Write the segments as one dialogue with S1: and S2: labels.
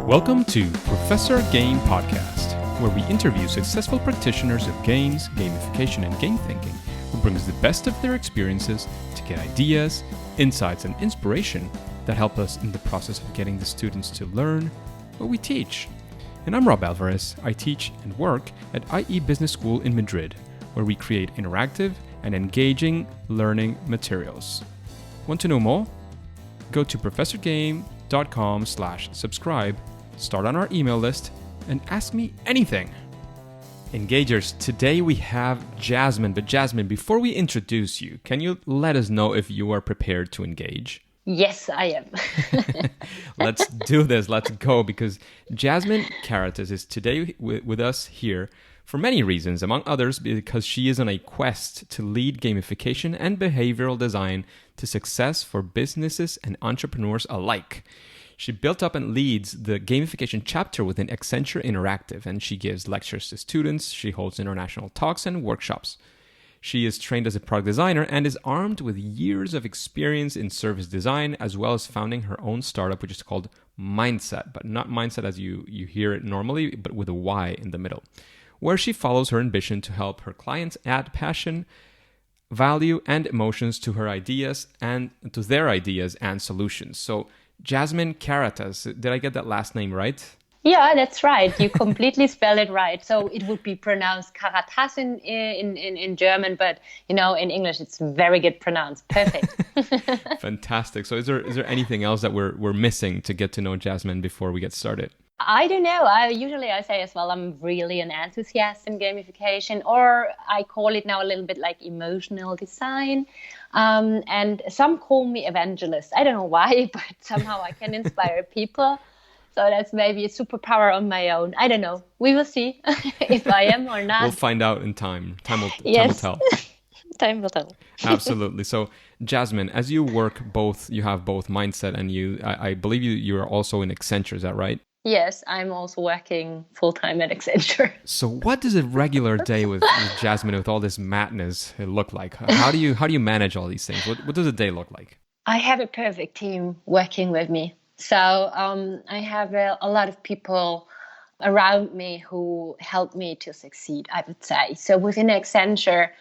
S1: Welcome to Professor Game Podcast, where we interview successful practitioners of games, gamification, and game thinking who brings the best of their experiences to get ideas, insights, and inspiration that help us in the process of getting the students to learn what we teach. And I'm Rob Alvarez. I teach and work at IE Business School in Madrid, where we create interactive and engaging learning materials. Want to know more? Go to professorgame.com/subscribe, start on our email list, and ask me anything. Engagers, today we have Jasmin. But Jasmin, before we introduce you, can you let us know if you are prepared to engage?
S2: Yes, I am.
S1: Let's do this. Let's go. Because Jasmin Karatas is today with us here for many reasons, among others because she is on a quest to lead gamification and behavioral design to success for businesses and entrepreneurs alike. She built up and leads the Gamification Chapter within Accenture Interactive, and she gives lectures to students. She holds international talks and workshops. She is trained as a product designer and is armed with years of experience in service design, as well as founding her own startup, which is called Myndset, but not Mindset as you hear it normally, but with a Y in the middle, where she follows her ambition to help her clients add passion, value, and emotions to her ideas and to their ideas and solutions. So, Jasmin Karatas, did I get that last name right?
S2: Yeah, that's right. You completely spell it right. So it would be pronounced Karatas in German, but in English it's very good pronounced. Perfect.
S1: Fantastic. So is there anything else that we're missing to get to know Jasmin before we get started?
S2: I don't know. I say as well, I'm really an enthusiast in gamification, or I call it now a little bit like emotional design. And some call me evangelist. I don't know why, but somehow I can inspire people. So that's maybe a superpower on my own. I don't know. We will see if I am or not.
S1: We'll find out in time. Time will tell.
S2: Time will tell.
S1: Absolutely. So, Jasmin, as you work you have both Mindset and I believe you are also in Accenture, is that right?
S2: Yes, I'm also working full-time at Accenture.
S1: So what does a regular day with Jasmin, with all this madness, look like? How do you manage all these things? What does a day look like?
S2: I have a perfect team working with me. So I have a lot of people around me who help me to succeed, I would say. So within Accenture,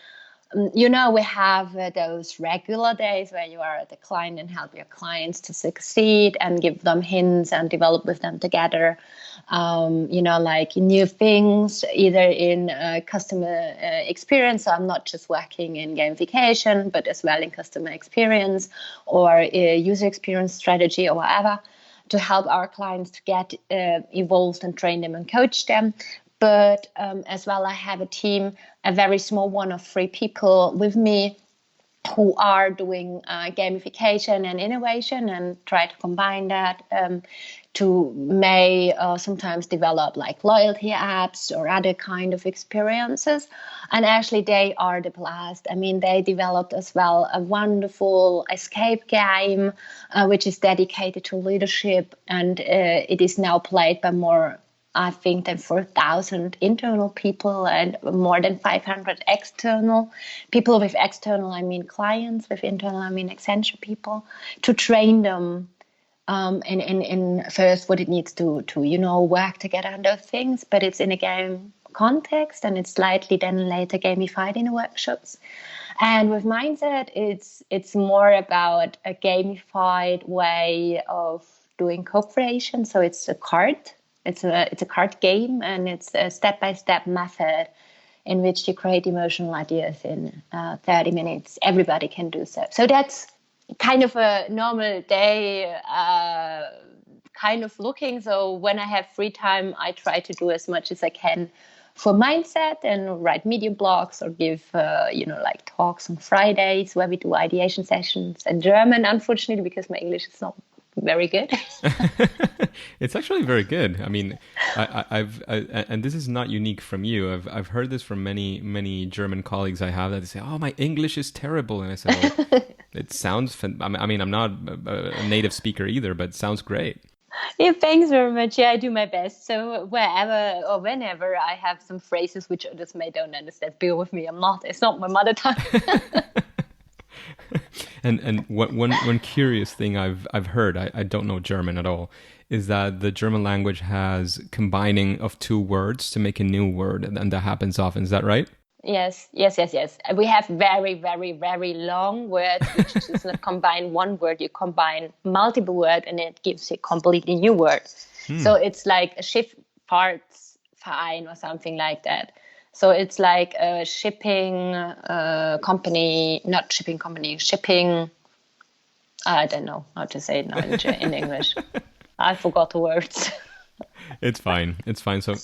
S2: we have those regular days where you are at the client and help your clients to succeed and give them hints and develop with them together, like new things, either in customer experience. So I'm not just working in gamification, but as well in customer experience or user experience strategy or whatever, to help our clients to get evolved and train them and coach them. But as well, I have a team, a very small one of 3 people with me who are doing gamification and innovation and try to combine that to sometimes develop like loyalty apps or other kind of experiences. And actually, they are the blast. I mean, they developed as well a wonderful escape game, which is dedicated to leadership. And it is now played by more, I think, than 4,000 internal people and more than 500 external people. With external, I mean clients. With internal, I mean Accenture people, to train them in first what it needs to work together on those things. But it's in a game context, and it's slightly then later gamified in the workshops. And with Mindset, it's more about a gamified way of doing co-creation. So it's a card. It's a card game, and it's a step-by-step method in which you create emotional ideas in 30 minutes. Everybody can do so. So that's kind of a normal day kind of looking. So when I have free time, I try to do as much as I can for Mindset and write media blogs or give, like talks on Fridays where we do ideation sessions in German, unfortunately, because my English is not very good.
S1: It's actually very good. I mean, I've and this is not unique from you. I've heard this from many German colleagues I have that they say, "Oh, my English is terrible," and I say, "Well, it sounds. I mean, I'm not a native speaker either, but it sounds great."
S2: Yeah, thanks very much. Yeah, I do my best. So wherever or whenever I have some phrases which others may don't understand, bear with me. It's not my mother tongue.
S1: And one curious thing I've heard, I don't know German at all, is that the German language has combining of two words to make a new word, and that happens often. Is that right?
S2: Yes, yes, yes, yes. We have very, very, very long words, which does not combine one word. You combine multiple words, and it gives a completely new word. So it's like a Schifffahrtsverein or something like that. So it's like a shipping company, not shipping company, shipping. I don't know how to say it now in English. I forgot the words.
S1: It's fine. It's fine. So,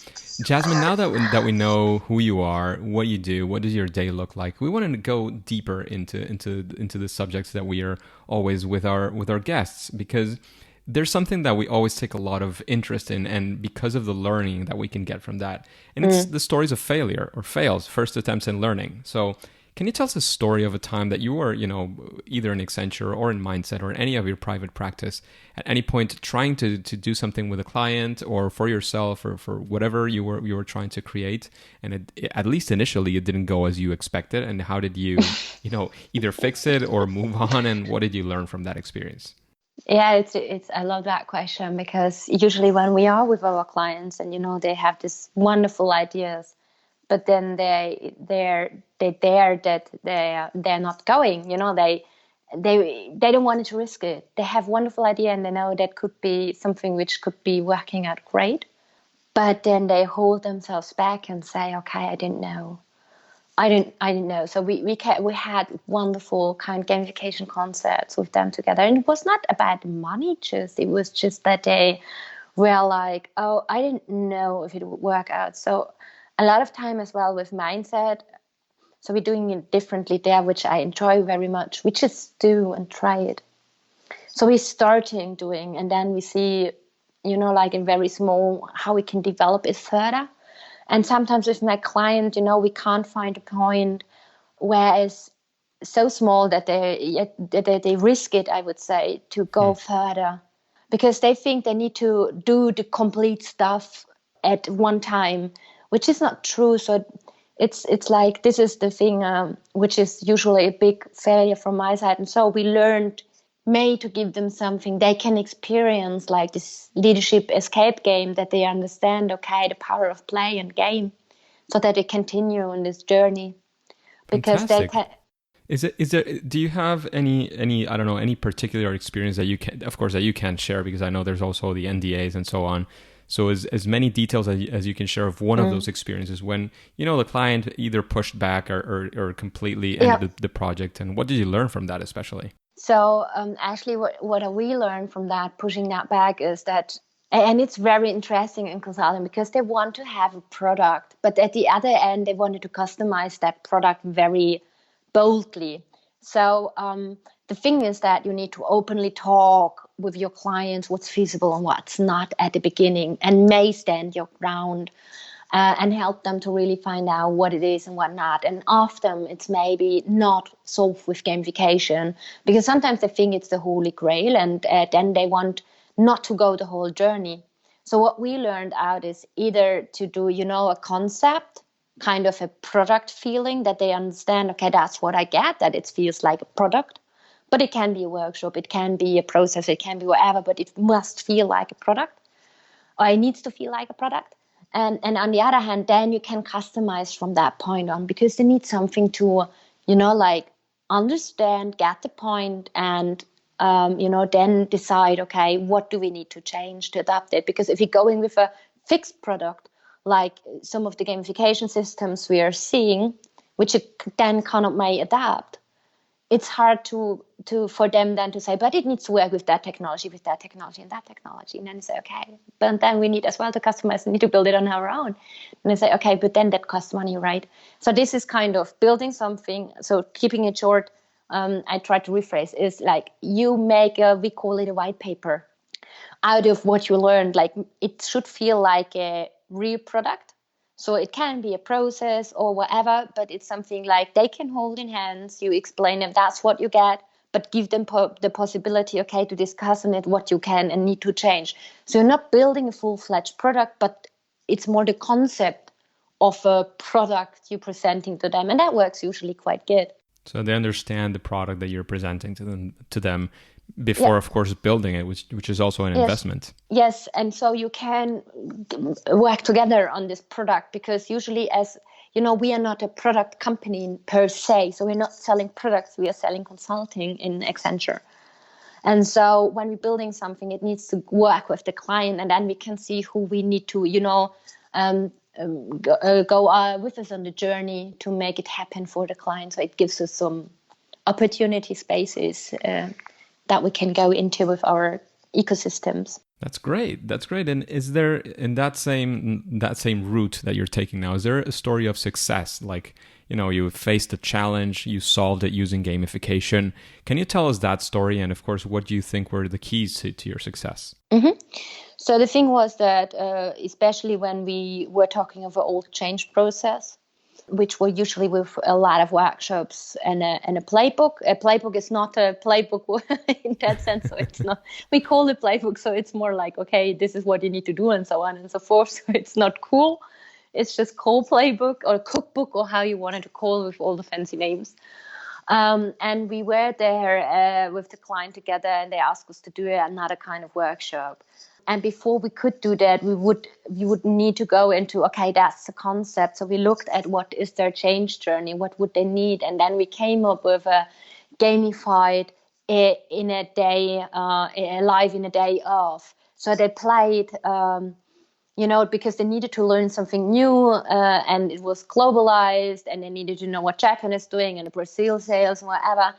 S1: Jasmin, now that we know who you are, what you do, what does your day look like, we wanted to go deeper into the subjects that we are always with our guests, because there's something that we always take a lot of interest in, and because of the learning that we can get from that, and it's the stories of failure or fails, first attempts in learning. So, can you tell us a story of a time that you were, either in Accenture or in Mindset or in any of your private practice, at any point trying to do something with a client or for yourself or for whatever you were trying to create, and at least initially it didn't go as you expected, and how did you, either fix it or move on, and what did you learn from that experience?
S2: Yeah, it's I love that question, because usually when we are with our clients and they have these wonderful ideas, but then they're not going. They don't want to risk it. They have wonderful idea and they know that could be something which could be working out great, but then they hold themselves back and say, "Okay, I didn't know. I didn't know." So we had wonderful kind of gamification concepts with them together, and it was not about money. It was just that they were like, "Oh, I didn't know if it would work out." So a lot of time as well with mindset. So we're doing it differently there, which I enjoy very much. We just do and try it. So we're starting doing, and then we see, like in very small, how we can develop it further. And sometimes with my client, we can't find a point where it's so small that they risk it, I would say, to go further, because they think they need to do the complete stuff at one time, which is not true. So it's like, this is the thing which is usually a big failure from my side. And so we learned May to give them something they can experience, like this leadership escape game, that they understand, okay, the power of play and game, so that they continue on this journey. Because they
S1: Fantastic.
S2: can.
S1: Is there, do you have any, I don't know, any particular experience that you can, of course, that you can't share, because I know there's also the NDAs and so on. So as many details as you can share of one of those experiences when, the client either pushed back or completely ended the project, and what did you learn from that especially?
S2: So actually what we learned from that, pushing that back, is that, and it's very interesting in consulting, because they want to have a product, but at the other end, they wanted to customize that product very boldly. So the thing is that you need to openly talk with your clients what's feasible and what's not at the beginning, and may stand your ground and help them to really find out what it is and what not. And often it's maybe not solved with gamification, because sometimes they think it's the holy grail, and then they want not to go the whole journey. So what we learned out is either to do, a concept, kind of a product feeling, that they understand, okay, that's what I get, that it feels like a product. But it can be a workshop, it can be a process, it can be whatever, but it must feel like a product, or it needs to feel like a product. And on the other hand, then you can customize from that point on, because they need something to, like understand, get the point, and, then decide, okay, what do we need to change to adapt it? Because if you're going with a fixed product, like some of the gamification systems we are seeing, which you then cannot may adapt, it's hard to for them then to say, but it needs to work with that technology, and that technology. And then you say, okay, but then we need as well to customize, we need to build it on our own. And they say, okay, but then that costs money, right? So this is kind of building something. So keeping it short, I try to rephrase, is like you make we call it a white paper out of what you learned. Like it should feel like a real product. So it can be a process or whatever, but it's something like they can hold in hands. You explain them, that's what you get, but give them the possibility, okay, to discuss on it what you can and need to change. So you're not building a full-fledged product, but it's more the concept of a product you're presenting to them. And that works usually quite good.
S1: So they understand the product that you're presenting to them before, of course, building it, which is also an investment.
S2: Yes, and so you can work together on this product, because usually, as you know, we are not a product company per se. So we're not selling products, we are selling consulting in Accenture. And so when we're building something, it needs to work with the client, and then we can see who we need to, go with us on the journey to make it happen for the client. So it gives us some opportunity spaces that we can go into with our ecosystems.
S1: That's great. That's great. And is there, in that same route that you're taking now, is there a story of success? Like, you faced a challenge, you solved it using gamification. Can you tell us that story? And of course, what do you think were the keys to your success?
S2: Mm-hmm. So the thing was that, especially when we were talking of an old change process, which were usually with a lot of workshops and a playbook. A playbook is not a playbook in that sense. So it's not, we call it playbook. So it's more like, okay, this is what you need to do and so on and so forth. So it's not cool. It's just called playbook or cookbook, or how you wanted to call it, with all the fancy names. And we were there with the client together, and they asked us to do another kind of workshop. And before we could do that, we would need to go into, okay, that's the concept. So we looked at what is their change journey, what would they need, and then we came up with a gamified in a day, live in a day of. So they played, because they needed to learn something new, and it was globalized, and they needed to know what Japan is doing and the Brazil sales and whatever.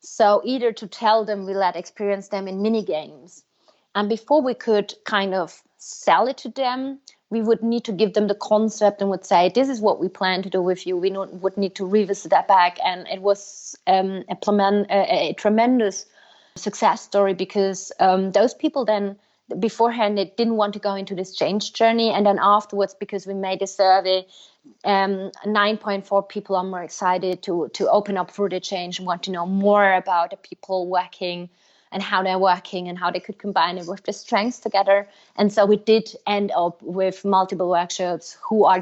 S2: So either to tell them, we let experience them in mini games. And before we could kind of sell it to them, we would need to give them the concept and would say, this is what we plan to do with you. We would need to revisit that back. And it was a tremendous success story, because those people then, beforehand, they didn't want to go into this change journey. And then afterwards, because we made a survey, 9.4 people are more excited to open up for the change and want to know more about the people working and how they're working and how they could combine it with the strengths together. And so we did end up with multiple workshops which are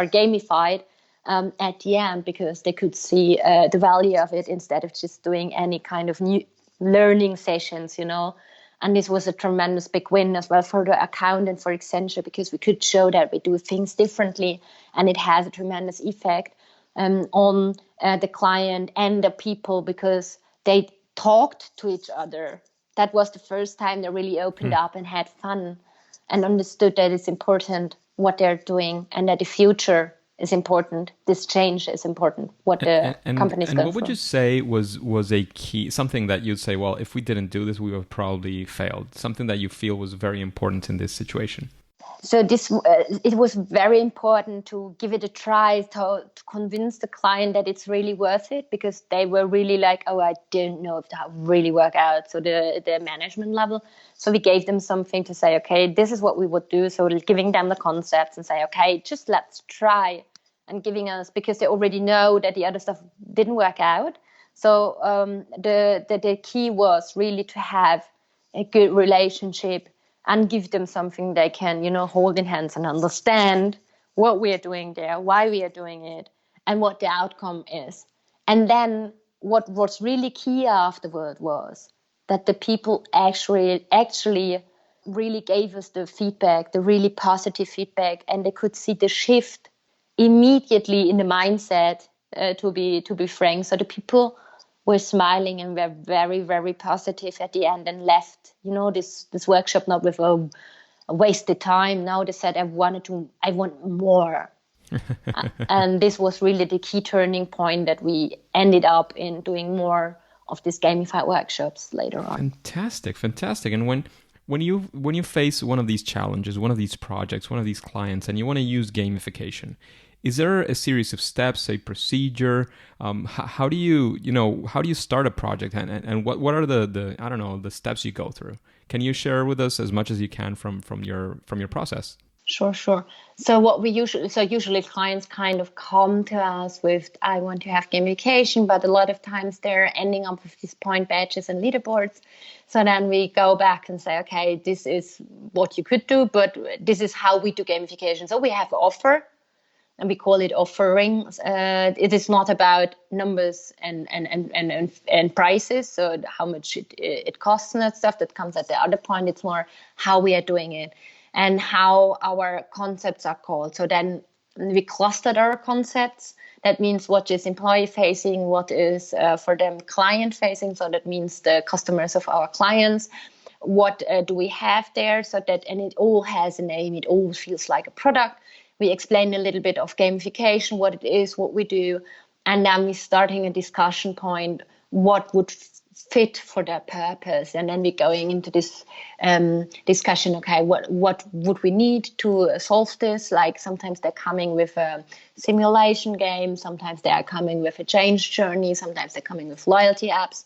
S2: gamified at the end, because they could see the value of it instead of just doing any kind of new learning sessions, And this was a tremendous big win as well for the account and for Accenture, because we could show that we do things differently, and it has a tremendous effect on the client and the people, because they talked to each other. That was the first time they really opened up and had fun and understood that it's important what they're doing, and that the future is important. This change is important. What the company's going
S1: through. And what would you say was a key, something that you'd say, well, if we didn't do this, we would have probably failed? Something that you feel was very important in this situation?
S2: So it was very important to give it a try, to convince the client that it's really worth it, because they were really like, oh, I don't know if that really work out. So the management level. So we gave them something to say, okay, this is what we would do. So giving them the concepts and say, okay, just let's try, and giving us, because they already know that the other stuff didn't work out. So the key was really to have a good relationship and give them something they can, hold in hands and understand what we are doing there, why we are doing it, and what the outcome is. And then what was really key afterward was that the people actually really gave us the feedback, the really positive feedback, and they could see the shift immediately in the mindset, to be frank. So the people were smiling and were very, very positive at the end, and left, this workshop not with a wasted time. Now they said, I want more. And this was really the key turning point that we ended up in doing more of these gamified workshops later on.
S1: Fantastic. And when you face one of these challenges, one of these projects, one of these clients, and you want to use gamification, is there a series of steps, a procedure? How do you start a project, and what are the steps you go through? Can you share with us as much as you can from your process?
S2: Sure. So what we usually clients kind of come to us with, I want to have gamification, but a lot of times they're ending up with these point badges and leaderboards. So then we go back and say, okay, this is what you could do, but this is how we do gamification. So we have an offer. and we call it offering. It is not about numbers and prices, so how much it costs and that stuff. That comes at the other point. It's more how we are doing it and how our concepts are called. So then we clustered our concepts. That means what is employee facing, what is for them client facing. So that means the customers of our clients. What do we have there? So that, and it all has a name. It all feels like a product. We explain a little bit of gamification, what it is, what we do, and then we're starting a discussion point, what would fit for that purpose. And then we're going into this discussion, okay, what would we need to solve this? Like sometimes they're coming with a simulation game, sometimes they are coming with a change journey, sometimes they're coming with loyalty apps.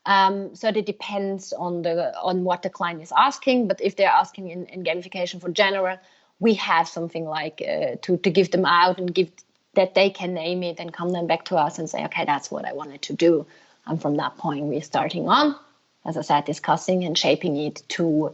S2: So it depends on what the client is asking. But if they're asking in gamification for general, we have something like to give them out and give that they can name it and come then back to us and say, okay, that's what I wanted to do. And from that point, we're starting on, as I said, discussing and shaping it to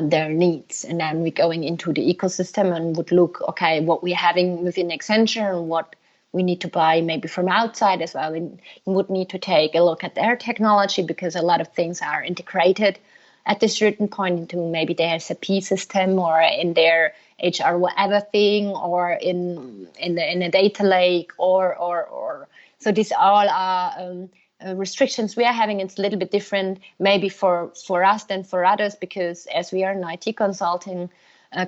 S2: their needs. And then we're going into the ecosystem and would look, okay, what we're having within Accenture and what we need to buy maybe from outside as well. We would need to take a look at their technology because a lot of things are integrated at this certain point into maybe their SAP system or in their HR whatever thing or in a data lake or so these all are restrictions we are having. It's a little bit different maybe for us than for others because as we are an IT consulting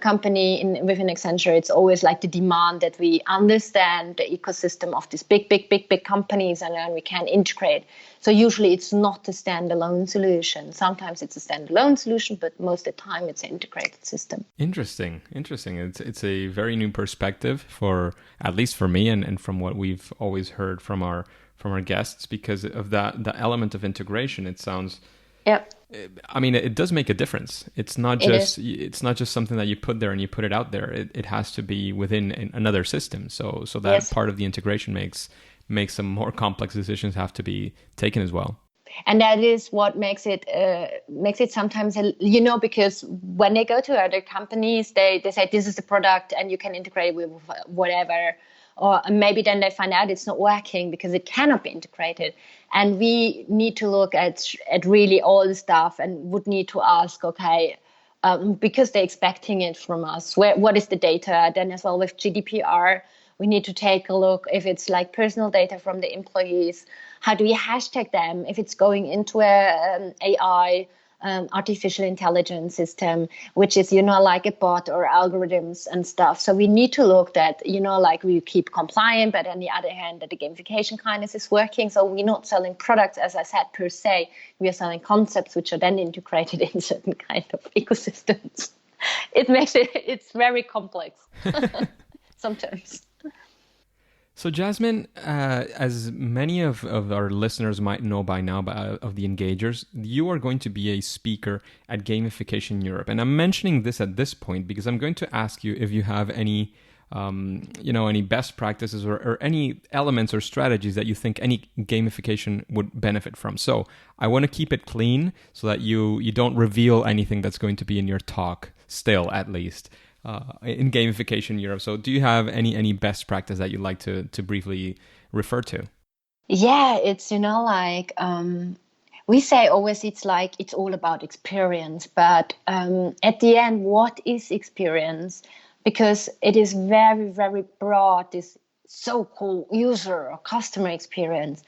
S2: company within Accenture, it's always like the demand that we understand the ecosystem of these big companies and then we can integrate. So usually it's not a standalone solution. Sometimes it's a standalone solution, but most of the time it's an integrated system.
S1: Interesting. It's a very new perspective for, at least for me and from what we've always heard from our guests, because of the element of integration. It sounds...
S2: Yep.
S1: I mean, it does make a difference. It's not just something that you put there and you put it out there. It has to be within another system. So that yes. Part of the integration makes some more complex decisions have to be taken as well.
S2: And that is what makes it sometimes, because when they go to other companies, they say this is the product and you can integrate with whatever. Or maybe then they find out it's not working because it cannot be integrated. And we need to look at really all the stuff and would need to ask, okay, because they're expecting it from us, what is the data? Then as well with GDPR, we need to take a look if it's like personal data from the employees. How do we hashtag them? If it's going into a AI, artificial intelligence system, which is, like a bot or algorithms and stuff. So we need to look that, like we keep compliant, but on the other hand, that the gamification kindness is working. So we're not selling products, as I said, per se. We are selling concepts which are then integrated in certain kind of ecosystems. It's very complex sometimes.
S1: So Jasmin, as many of our listeners might know by now of the Engagers, you are going to be a speaker at Gamification Europe. And I'm mentioning this at this point because I'm going to ask you if you have any, any best practices or any elements or strategies that you think any gamification would benefit from. So I want to keep it clean so that you don't reveal anything that's going to be in your talk, still at least. In Gamification Europe. So do you have any best practice that you'd like to briefly refer to?
S2: Yeah, it's, we say always it's all about experience. But at the end, what is experience? Because it is very, very broad, this so-called user or customer experience.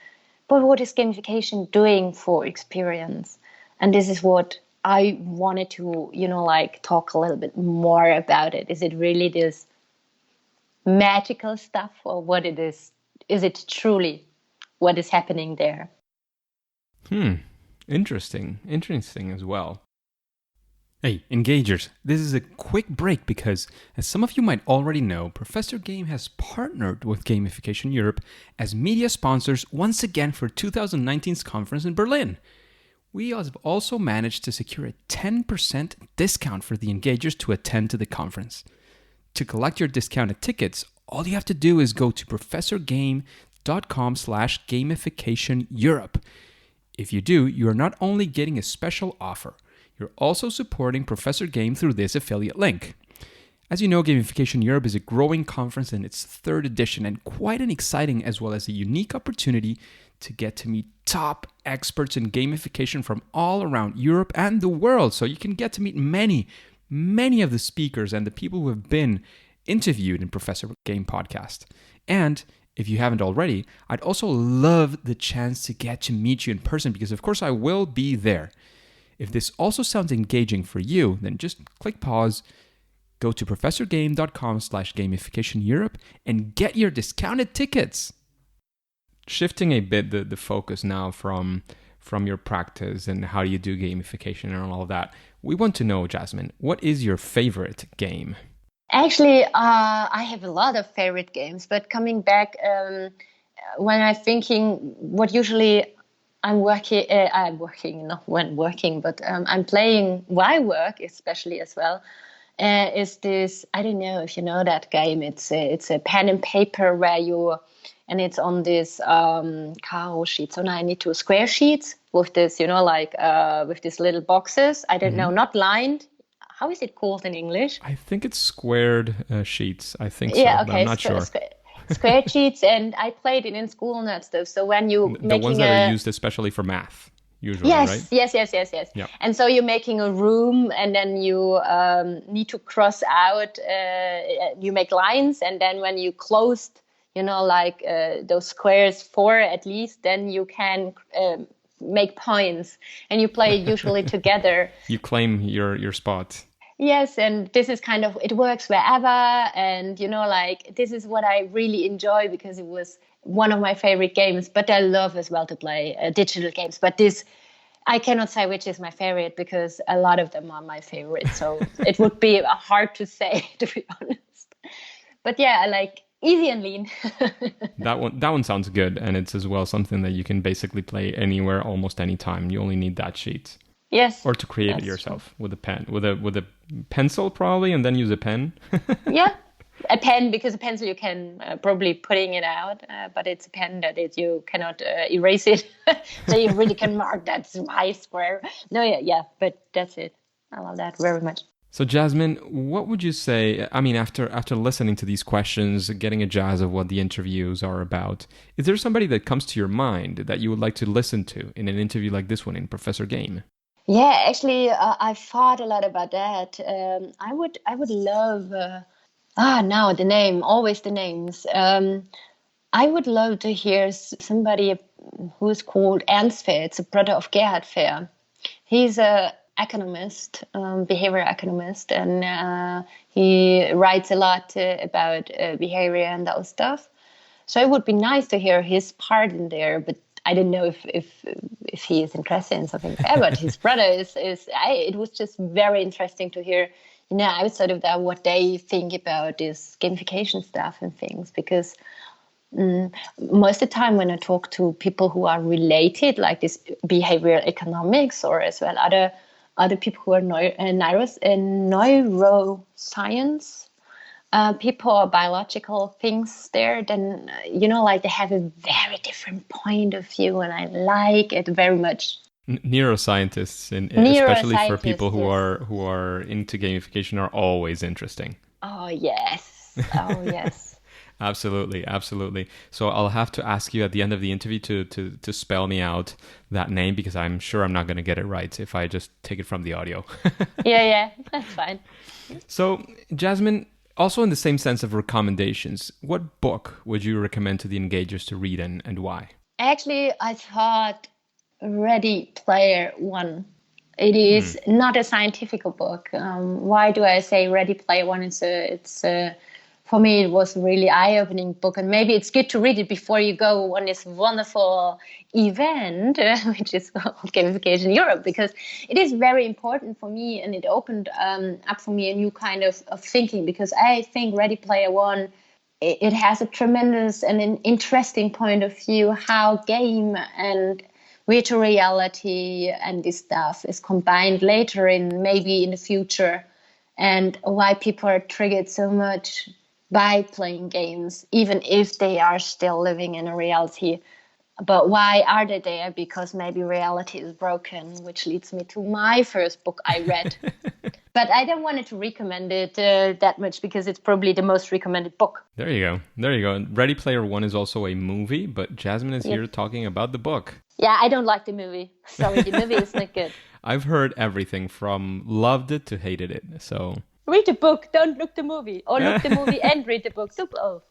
S2: But what is gamification doing for experience? And this is what I wanted to, talk a little bit more about it. Is it really this magical stuff or what it is? Is it truly what is happening there?
S1: Interesting as well. Hey, Engagers, this is a quick break because, as some of you might already know, Professor Game has partnered with Gamification Europe as media sponsors once again for 2019's conference in Berlin. We have also managed to secure a 10% discount for the Engagers to attend to the conference. To collect your discounted tickets, all you have to do is go to professorgame.com/gamificationeurope. If you do, you are not only getting a special offer, you're also supporting Professor Game through this affiliate link. As you know, Gamification Europe is a growing conference in its third edition and quite an exciting as well as a unique opportunity to get to meet top experts in gamification from all around Europe and the world. So you can get to meet many of the speakers and the people who have been interviewed in Professor Game Podcast. And if you haven't already, I'd also love the chance to get to meet you in person because of course I will be there. If this also sounds engaging for you, then just click pause, go to professorgame.com/gamificationeurope and get your discounted tickets. Shifting a bit the focus now from your practice and how you do gamification and all of that, we want to know, Jasmin, what is your favorite game?
S2: Actually, I have a lot of favorite games, but coming back, when I'm thinking what usually I'm playing while work, especially as well, is this, I don't know if you know that game, it's a pen and paper and it's on this Karo sheet. So now I need 2 square sheets with this, with these little boxes. I don't know, not lined. How is it called in English?
S1: I think it's squared sheets. I think so,
S2: yeah, okay,
S1: but I'm not sure.
S2: Square sheets, and I played it in school and that stuff. So when you
S1: the ones that are used especially for math, usually, right?
S2: Yes. Yeah. And so you're making a room, and then you need to cross out. You make lines, and then when you closed, those squares 4 at least, then you can make points, and you play it usually together.
S1: You claim your spot.
S2: Yes, and this is kind of, it works wherever, and this is what I really enjoy because it was one of my favorite games. But I love as well to play digital games. But this, I cannot say which is my favorite because a lot of them are my favorite. So it would be hard to say, to be honest. But yeah, I like Easy and Lean.
S1: That one sounds good, and it's as well something that you can basically play anywhere, almost any time. You only need that sheet.
S2: Yes.
S1: Or to create it yourself with a pen, with a pencil probably, and then use a pen.
S2: Yeah, a pen, because a pencil you can probably putting it out, but it's a pen that you cannot erase it, so you really can mark that's my square. No, yeah, but that's it. I love that very much.
S1: So Jasmin, what would you say? I mean, after listening to these questions, getting a jazz of what the interviews are about, is there somebody that comes to your mind that you would like to listen to in an interview like this one in Professor Game?
S2: Yeah, actually, I thought a lot about that. I would love. Now the name, always the names. I would love to hear somebody who's called Ernst Fehr. It's a brother of Gerhard Fehr. He's a economist, behavioral economist, and he writes a lot about behavior and those stuff. So it would be nice to hear his part in there, but I don't know if he is interested in something like that, but his brother is. It was just very interesting to hear, outside of that, what they think about this gamification stuff and things. Because most of the time when I talk to people who are related, like this behavioral economics, or as well other people who are neuroscience. People or biological things there, then, they have a very different point of view, and I like it very much.
S1: Neuroscientists, especially for people who are into gamification, are always interesting.
S2: Oh, yes. Oh, yes.
S1: Absolutely. So I'll have to ask you at the end of the interview to spell me out that name, because I'm sure I'm not going to get it right if I just take it from the audio.
S2: Yeah, that's fine.
S1: So, Jasmin, also in the same sense of recommendations, what book would you recommend to the engagers to read and why?
S2: Actually, I thought Ready Player One. It is not a scientific book. Why do I say Ready Player One? It's for me, it was a really eye-opening book, and maybe it's good to read it before you go on this wonderful event, which is called Gamification Europe, because it is very important for me, and it opened up for me a new kind of thinking, because I think Ready Player One, it has a tremendous and an interesting point of view how game and virtual reality and this stuff is combined later maybe in the future, and why people are triggered so much by playing games, even if they are still living in a reality. But why are they there? Because maybe reality is broken, which leads me to my first book I read. But I don't want to recommend it that much because it's probably the most recommended book.
S1: There you go. There you go. And Ready Player One is also a movie, but Jasmin is here talking about the book.
S2: Yeah, I don't like the movie. Sorry, the movie is not good.
S1: I've heard everything from loved it to hated it. So
S2: read the book, don't look the movie. Or look the movie and read the book. Do both.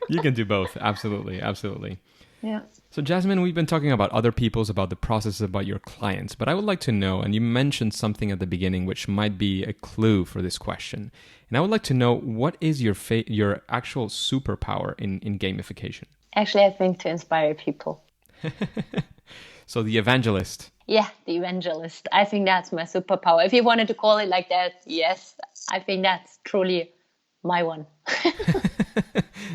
S1: You can do both. Absolutely. Absolutely.
S2: Yeah.
S1: So Jasmin, we've been talking about other people's, about the process, about your clients, but I would like to know, and you mentioned something at the beginning which might be a clue for this question, and I would like to know, what is your actual superpower in gamification?
S2: Actually, I think to inspire people.
S1: So the evangelist.
S2: Yeah, the evangelist. I think that's my superpower. If you wanted to call it like that, yes, I think that's truly my one.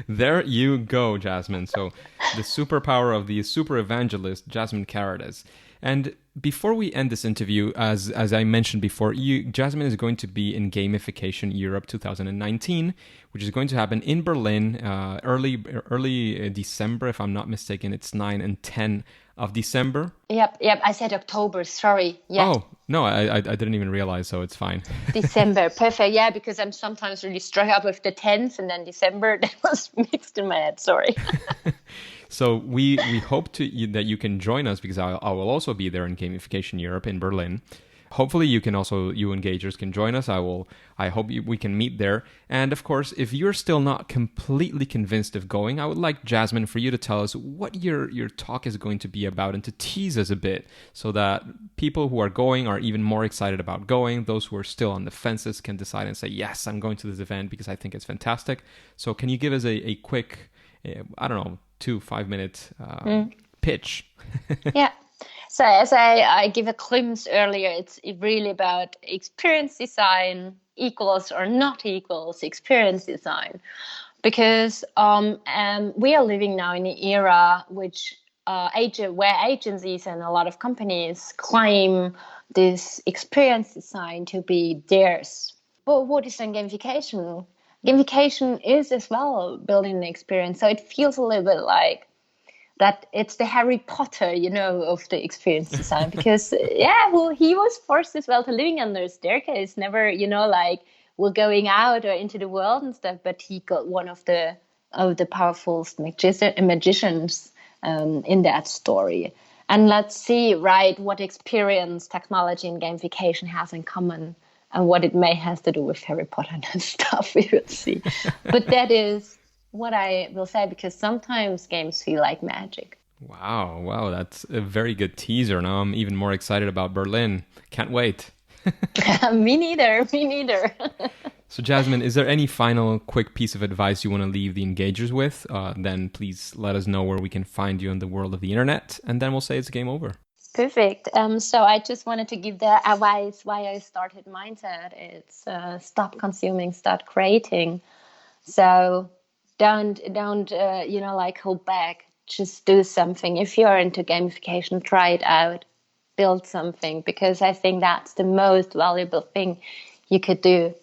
S1: There you go, Jasmin. So the superpower of the super evangelist, Jasmin Karatas. And before we end this interview, as I mentioned before, Jasmin is going to be in Gamification Europe 2019, which is going to happen in Berlin early December, if I'm not mistaken. It's 9 and 10 of December.
S2: Yep. I said October. Sorry. Yeah.
S1: Oh, no, I didn't even realize, so it's fine.
S2: December. Perfect. Yeah, because I'm sometimes really struck up with the 10th and then December. That was mixed in my head. Sorry.
S1: So we hope that you can join us, because I will also be there in Gamification Europe in Berlin. Hopefully you engagers can join us. I hope we can meet there. And of course, if you're still not completely convinced of going, I would like, Jasmin, for you to tell us what your talk is going to be about, and to tease us a bit, so that people who are going are even more excited about going. Those who are still on the fences can decide and say, yes, I'm going to this event because I think it's fantastic. So can you give us a quick, 2-5 minute pitch?
S2: Yeah. So as I give a glimpse earlier, it's really about experience design equals or not equals experience design. Because we are living now in an era where agencies and a lot of companies claim this experience design to be theirs. But what is then gamification? Gamification is as well building an experience. So it feels a little bit like that it's the Harry Potter, of the experience design. Because, he was forced as well to living under a staircase, never, we're going out or into the world and stuff. But he got one of the powerful magicians in that story. And let's see, right, what experience technology and gamification has in common, and what it may have to do with Harry Potter and stuff. We will see. But that is what I will say, because sometimes games feel like magic.
S1: Wow, that's a very good teaser. Now I'm even more excited about Berlin. Can't wait.
S2: Me neither.
S1: So Jasmin, is there any final quick piece of advice you want to leave the engagers with? Then please let us know where we can find you in the world of the internet, and then we'll say it's game over.
S2: Perfect. So I just wanted to give the advice why I started Myndset. It's stop consuming, start creating. So don't hold back. Just do something. If you're into gamification, try it out. Build something, because I think that's the most valuable thing you could do.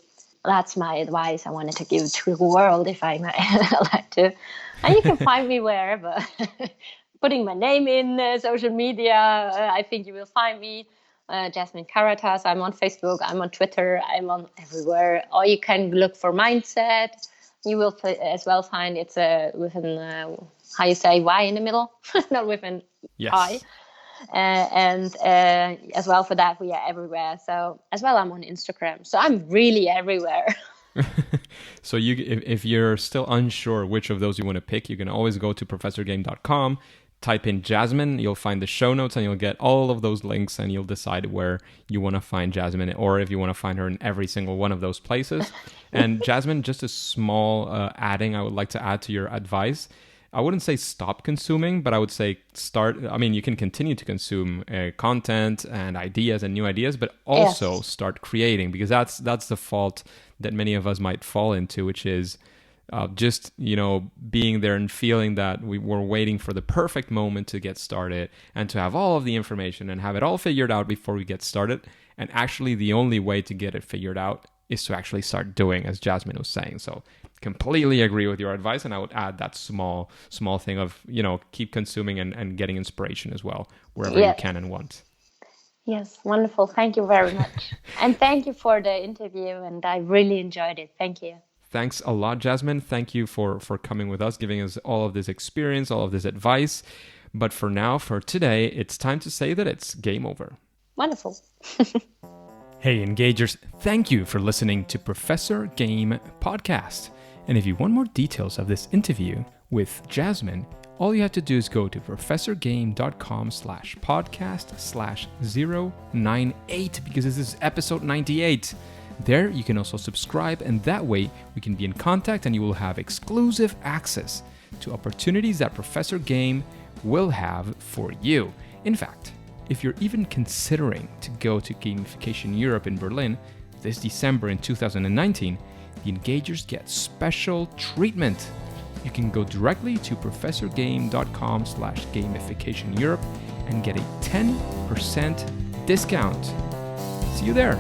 S2: That's my advice I wanted to give to the world, if I might like to. And you can find me wherever. Putting my name in social media, I think you will find me. Jasmin Karatas. I'm on Facebook. I'm on Twitter. I'm on everywhere. Or you can look for Myndset. You will as well find it's with an how you say Y in the middle, not with an I. And as well for that, we are everywhere. So as well, I'm on Instagram. So I'm really everywhere.
S1: So if you're still unsure which of those you want to pick, you can always go to professorgame.com, type in Jasmin, you'll find the show notes, and you'll get all of those links, and you'll decide where you want to find Jasmin, or if you want to find her in every single one of those places. And Jasmin, just a small adding I would like to add to your advice. I wouldn't say stop consuming, but I would say you can continue to consume content and ideas and new ideas, but also start creating, because that's the fault that many of us might fall into, which is just being there and feeling that we were waiting for the perfect moment to get started and to have all of the information and have it all figured out before we get started. And actually the only way to get it figured out is to actually start doing, as Jasmin was saying. So completely agree with your advice, and I would add that small thing of keep consuming and getting inspiration as well wherever you can and want.
S2: Yes, wonderful. Thank you very much. And thank you for the interview. And I really enjoyed it. Thank you.
S1: Thanks a lot, Jasmin. Thank you for coming with us, giving us all of this experience, all of this advice. But for now, for today, it's time to say that it's game over.
S2: Wonderful.
S1: Hey, Engagers, thank you for listening to Professor Game Podcast. And if you want more details of this interview with Jasmin, all you have to do is go to professorgame.com/podcast/098 because this is episode 98. There you can also subscribe, and that way we can be in contact and you will have exclusive access to opportunities that Professor Game will have for you. In fact, if you're even considering to go to Gamification Europe in Berlin this December in 2019, the Engagers get special treatment. You can go directly to professorgame.com/gamificationeurope and get a 10% discount. See you there.